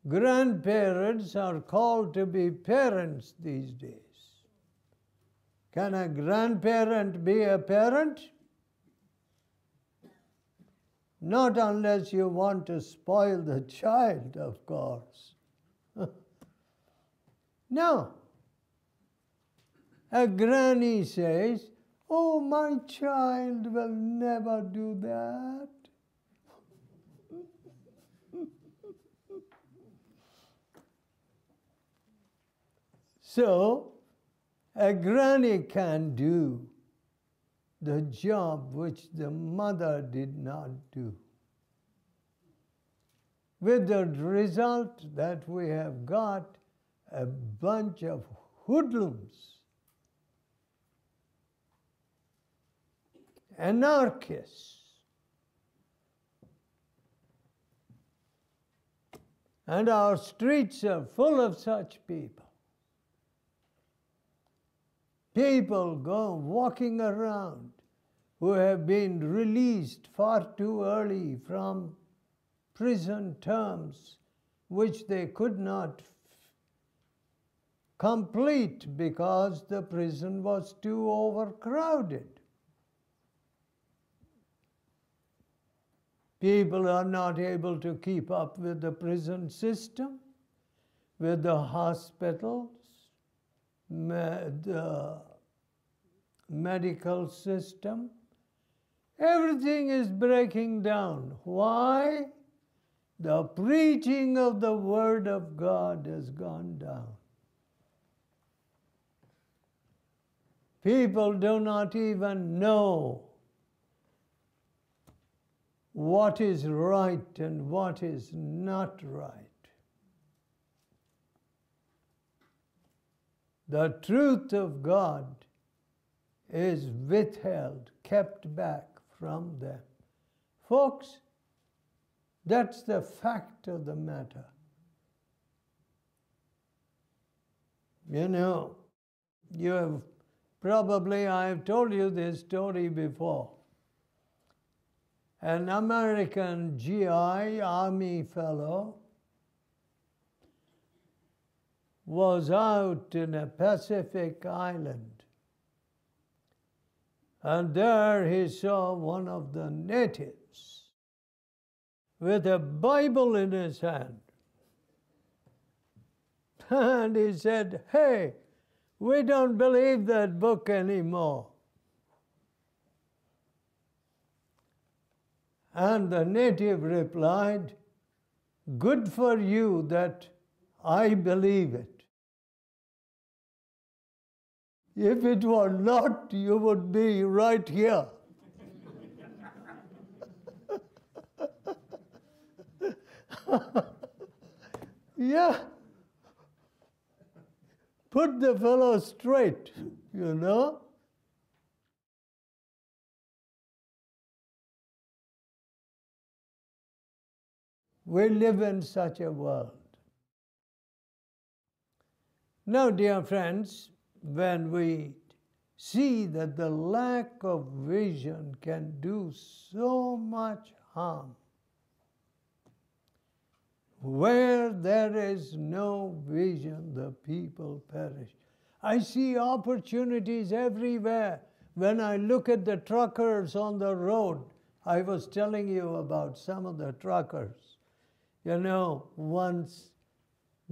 Grandparents are called to be parents these days. Can a grandparent be a parent? Not unless you want to spoil the child, of course. No. A granny says, "Oh, my child will never do that." So, a granny can do the job which the mother did not do. With the result that we have got a bunch of hoodlums, anarchists, and our streets are full of such people. People go walking around who have been released far too early from prison terms which they could not complete because the prison was too overcrowded. People are not able to keep up with the prison system, with the hospitals, the medical system. Everything is breaking down. Why? The preaching of the Word of God has gone down. People do not even know what is right and what is not right. The truth of God is withheld, kept back from them. Folks, that's the fact of the matter. You know, I've told you this story before. An American GI, Army fellow, was out in a Pacific island. And there he saw one of the natives with a Bible in his hand. And he said, "Hey, we don't believe that book anymore." And the native replied, "Good for you that I believe it. If it were not, you would be right here." Yeah. Put the fellow straight, you know. We live in such a world. Now, dear friends, when we see that the lack of vision can do so much harm, where there is no vision, the people perish. I see opportunities everywhere. When I look at the truckers on the road, I was telling you about some of the truckers. You know, once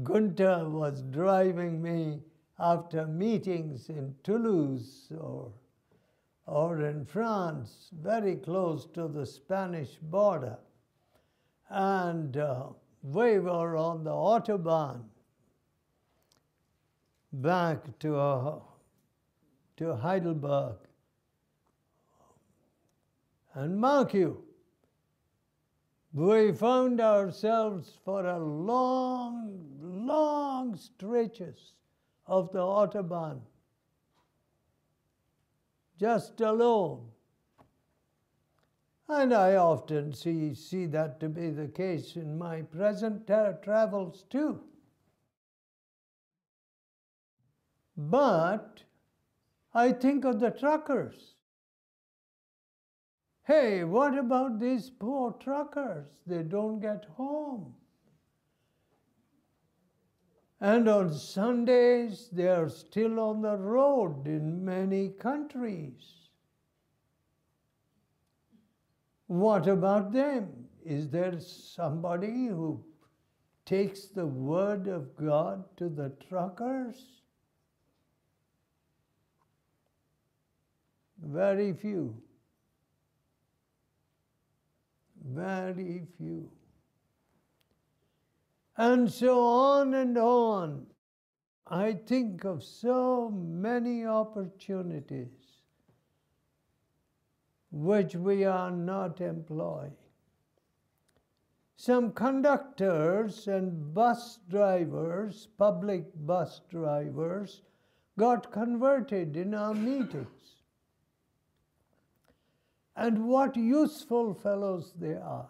Gunter was driving me after meetings in Toulouse or in France, very close to the Spanish border. And we were on the Autobahn back to Heidelberg. And mark you, we found ourselves for a long stretches of the Autobahn, just alone. And I often see that to be the case in my present travels too. But I think of the truckers. Hey, what about these poor truckers? They don't get home. And on Sundays, they are still on the road in many countries. What about them? Is there somebody who takes the word of God to the truckers? Very few. Very few. And so on and on. I think of so many opportunities which we are not employing. Some conductors and bus drivers, public bus drivers, got converted in our meetings. And what useful fellows they are.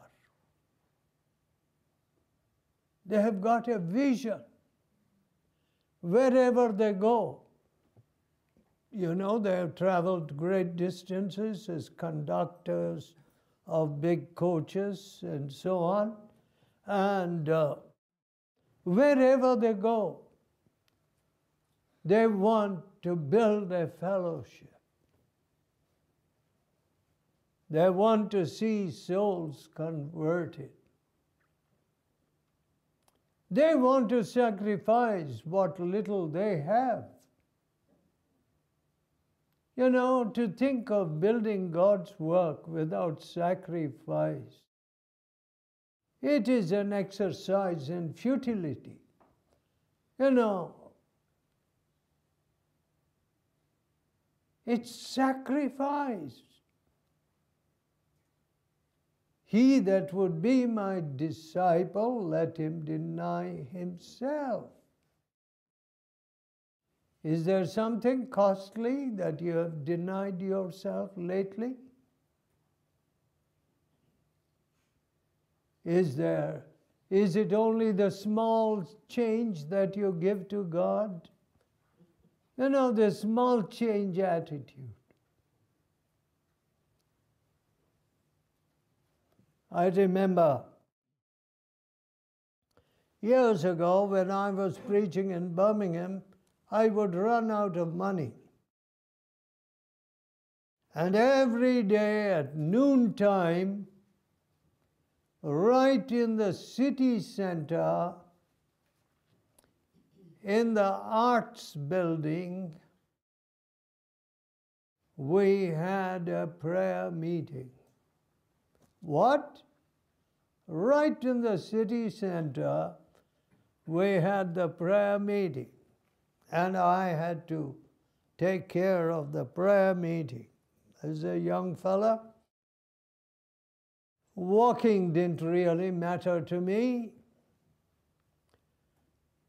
They have got a vision wherever they go. You know, they have traveled great distances as conductors of big coaches and so on. And wherever they go, they want to build a fellowship. They want to see souls converted. They want to sacrifice what little they have. You know, to think of building God's work without sacrifice, it is an exercise in futility. You know, it's sacrifice. He that would be my disciple, let him deny himself. Is there something costly that you have denied yourself lately? Is it only the small change that you give to God? You know, the small change attitude. I remember years ago when I was preaching in Birmingham, I would run out of money. And every day at noontime, right in the city center, in the arts building, we had a prayer meeting. What? Right in the city center, we had the prayer meeting. And I had to take care of the prayer meeting. As a young fella, walking didn't really matter to me,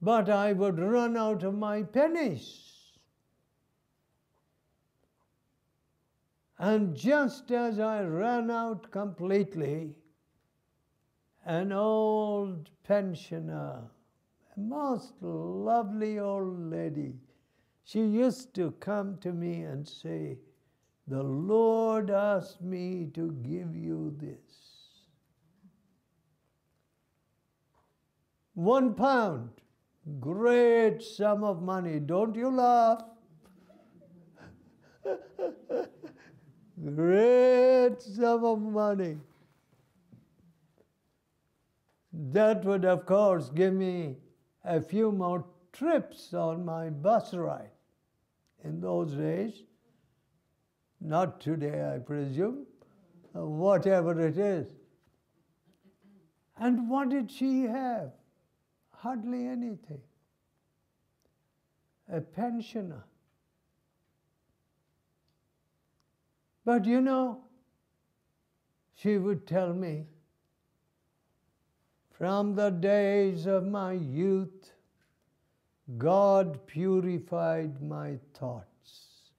but I would run out of my pennies. And just as I ran out completely, an old pensioner, a most lovely old lady, she used to come to me and say, "The Lord asked me to give you this." £1, great sum of money. Don't you laugh? Great sum of money. That would, of course, give me a few more trips on my bus ride. In those days, not today, I presume, whatever it is. And what did she have? Hardly anything. A pensioner. But you know, she would tell me, "From the days of my youth, God purified my thoughts.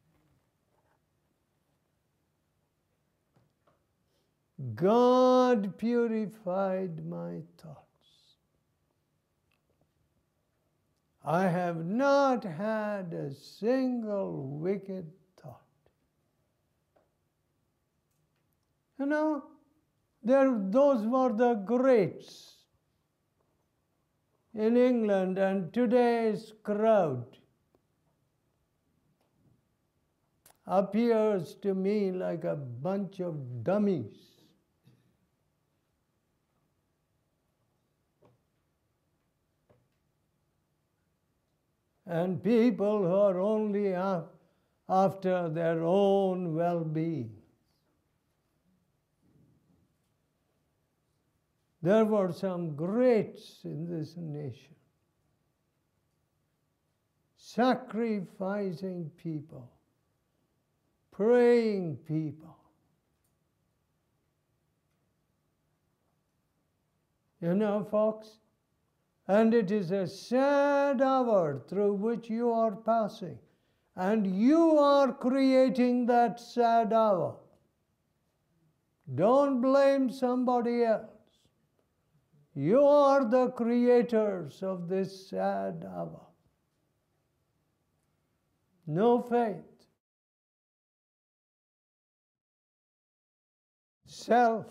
God purified my thoughts. I have not had a single wicked thought." You know, those were the greats. in England and today's crowd appears to me like a bunch of dummies. And people who are only after their own well-being. There were some greats in this nation, sacrificing people, praying people. You know, folks, and it is a sad hour through which you are passing, and you are creating that sad hour. Don't blame somebody else. You are the creators of this sad hour. No faith. Self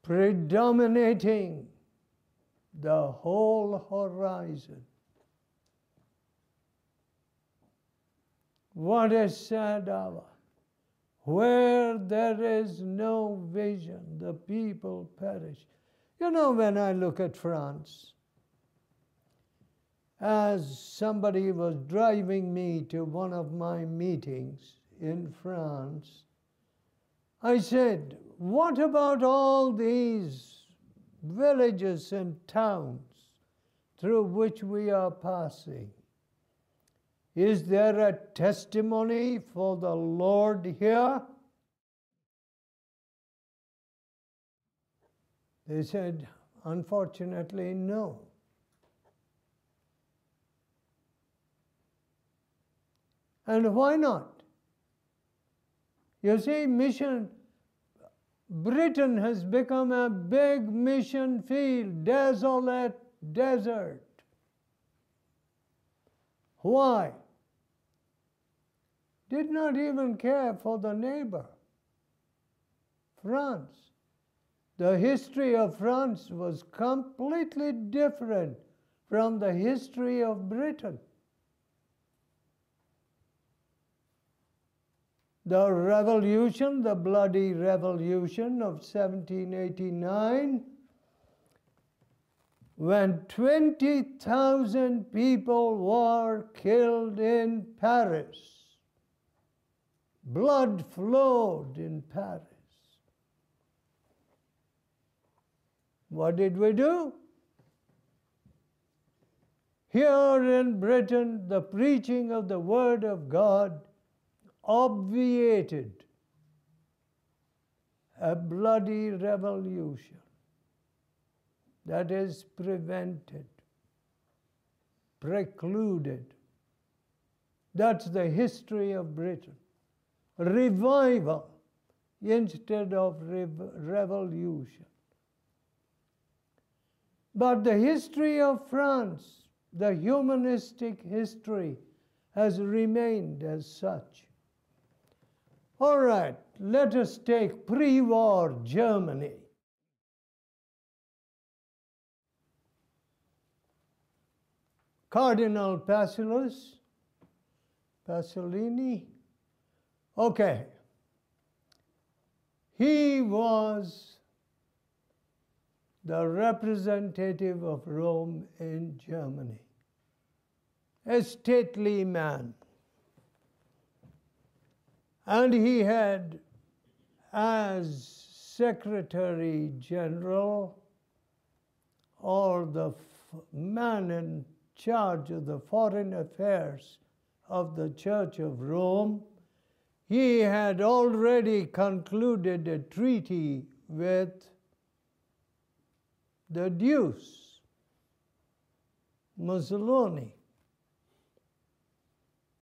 predominating the whole horizon. What a sad hour. Where there is no vision, the people perish. You know, when I look at France, as somebody was driving me to one of my meetings in France, I said, what about all these villages and towns through which we are passing? Is there a testimony for the Lord here? They said, unfortunately, no. And why not? You see, Britain has become a big mission field, desolate desert. Why? Did not even care for the neighbor. France. The history of France was completely different from the history of Britain. The revolution, the bloody revolution of 1789, when 20,000 people were killed in Paris. Blood flowed in Paris. What did we do? Here in Britain, the preaching of the Word of God obviated a bloody revolution. That is prevented, precluded. That's the history of Britain. Revival instead of revolution. But the history of France, the humanistic history, has remained as such. All right, let us take pre-war Germany. Cardinal Pasolini, okay. He was the representative of Rome in Germany, a stately man. And he had, as Secretary General, or the man in charge of the foreign affairs of the Church of Rome, he had already concluded a treaty with the Deuce, Mussolini.